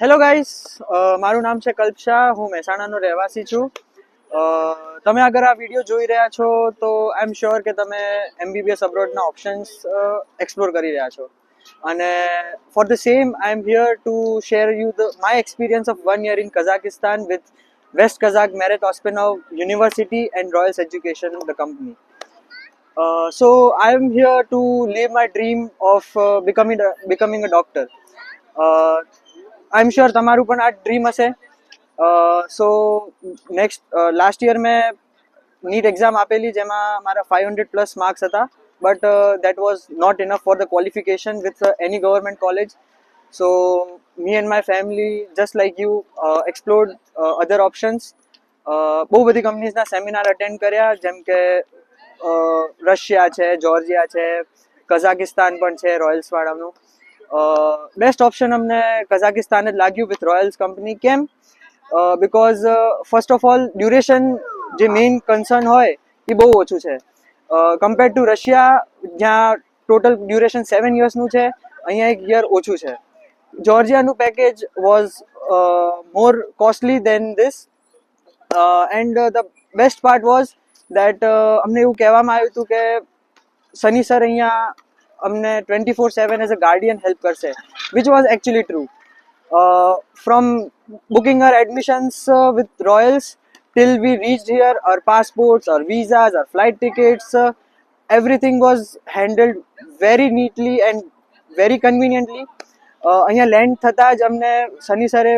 Hello guys, મારું નામ છે કલ્પશા. હું મહેસાણાનો રહેવાસી છું. તમે અગર આ વિડીયો જોઈ રહ્યા છો તો આઈ એમ શ્યોર કે તમે એમબીબીએસ અબ્રોડના ઓપ્શન્સ એક્સપ્લોર કરી રહ્યા છો. અને for the same I am here to share you my experience of 1 year in Kazakhstan with West Kazakh Marat Ospanov university and Royals education the company. So I am here to live my dream of becoming a doctor. I am sure તમારું પણ આ dream હશે. So last year મેં NEET exam આપેલી જેમાં મારા 500+ marks હતા, but that was not enough for the qualification with any government college. So me and my family just like you explored other options. બહુ બધી કંપનીઝના સેમિનાર અટેન્ડ કર્યા, જેમ કે રશિયા છે, જોર્જિયા છે, કઝાકિસ્તાન પણ છે રોયલ્સવાળાનું. બેસ્ટ ઓપ્શન અમને કઝાકિસ્તાન જ લાગ્યું વિથ રોયલ્સ કંપની. કેમ? Because first of all duration જે મેઇન કન્સર્ન હોય એ બહુ ઓછું છે કમ્પેર ટુ રશિયા, જ્યાં ટોટલ ડ્યુરેશન 7 yearsનું છે. અહીંયા 1 year ઓછું છે. જોર્જિયાનું package was more costly than this, and the best part was that અમને એવું કહેવામાં આવ્યું હતું કે સની સર અહીંયા અમને 24/7 એઝ અ ગાર્ડિયન હેલ્પ કરશે, which was actually true. From booking our admissions with Royals till we reached here, our passports, our visas, our flight tickets, everything was handled very neatly and very conveniently. અહીંયા land થતાં જ અમને સની સરે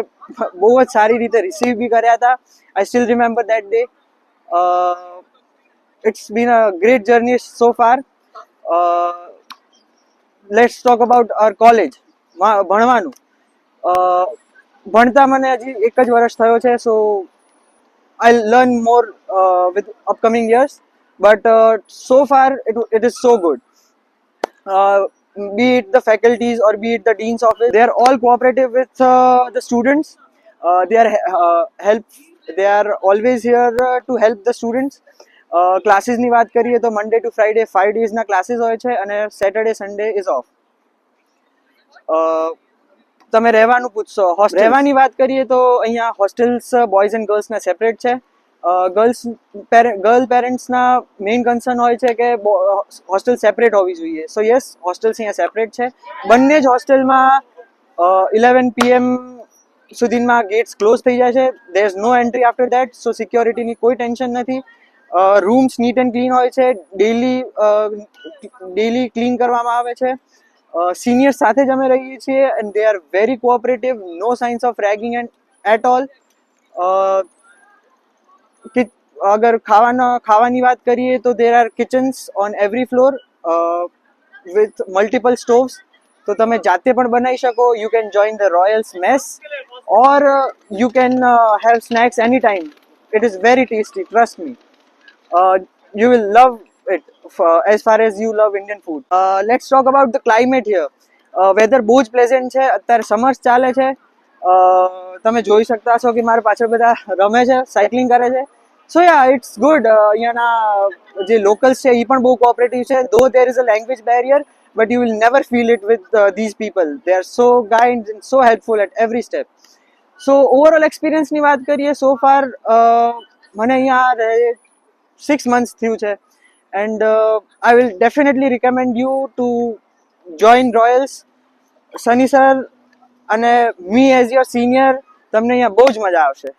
બહુ જ સારી રીતે રિસીવ બી કર્યા હતા. I still remember that day. It's been a great journey so far. Let's talk about our college. ભણવાનું ભણતા મને હજી 1 જ વર્ષ થયો છે. So I learn more with upcoming years, but so far it is so good. Be it the faculties or be it the dean's office, they are all cooperative with the students. They are always here to help the students. ક્લાસીસની વાત કરીએ તો Monday to Friday 5 daysના classes હોય છે અને Saturday Sunday ease of. તમે રહેવાનું પૂછશો, રહેવાની વાત કરીએ તો અહીંયા હોસ્ટેલ્સ બોયઝ એન્ડ ગર્લ્સના સેપરેટ છે. ગર્લ પેરેન્ટ્સના મેઇન કન્સર્ન હોય છે કે હોસ્ટેલ સેપરેટ હોવી જોઈએ. સો યસ, હોસ્ટેલ્સ અહીંયા સેપરેટ છે. બંને જ હોસ્ટેલમાં 11 PM સુધીમાં ગેટ્સ ક્લોઝ થઈ જાય છે. There is no entry after that. So સિક્યોરિટીની કોઈ ટેન્શન નથી. રૂમ્સ નીટ એન્ડ ક્લીન હોય છે. ડેલી ક્લીન કરવામાં આવે છે. સિનિયર્સ સાથે જ અમે રહીએ છીએ and they are very cooperative. No signs of ragging at all. અગર ખાવાની વાત કરીએ તો there are kitchens on every floor with multiple stoves. તો તમે જાતે પણ બનાવી શકો. You can join the Royals mess or you can have snacks any time. It is very tasty, trust me. You will love it as far as you love Indian food. Let's talk about the climate here. Weather બહુ જ pleasant છે. અત્યારે summers ચાલે છે. તમે જોઈ શકતા છો કે મારા પાછળ બધા રમે છે, સાયકલિંગ કરે છે. સો યા, ઇટ્સ ગુડ. અહીંયાના જે લોકલ્સ છે એ પણ બહુ કોઓપરેટિવ છે. Though there is a language barrier, but you will never feel it with these people. They are so kind and so helpful at every step. So overall એક્સપિરિયન્સની વાત કરીએ, સો far મને અહીંયા 6 months થયું છે. And I will definitely recommend you to join Royals. Sunny sir અને મી as your senior, તમને અહીંયા બહુ જ મજા આવશે.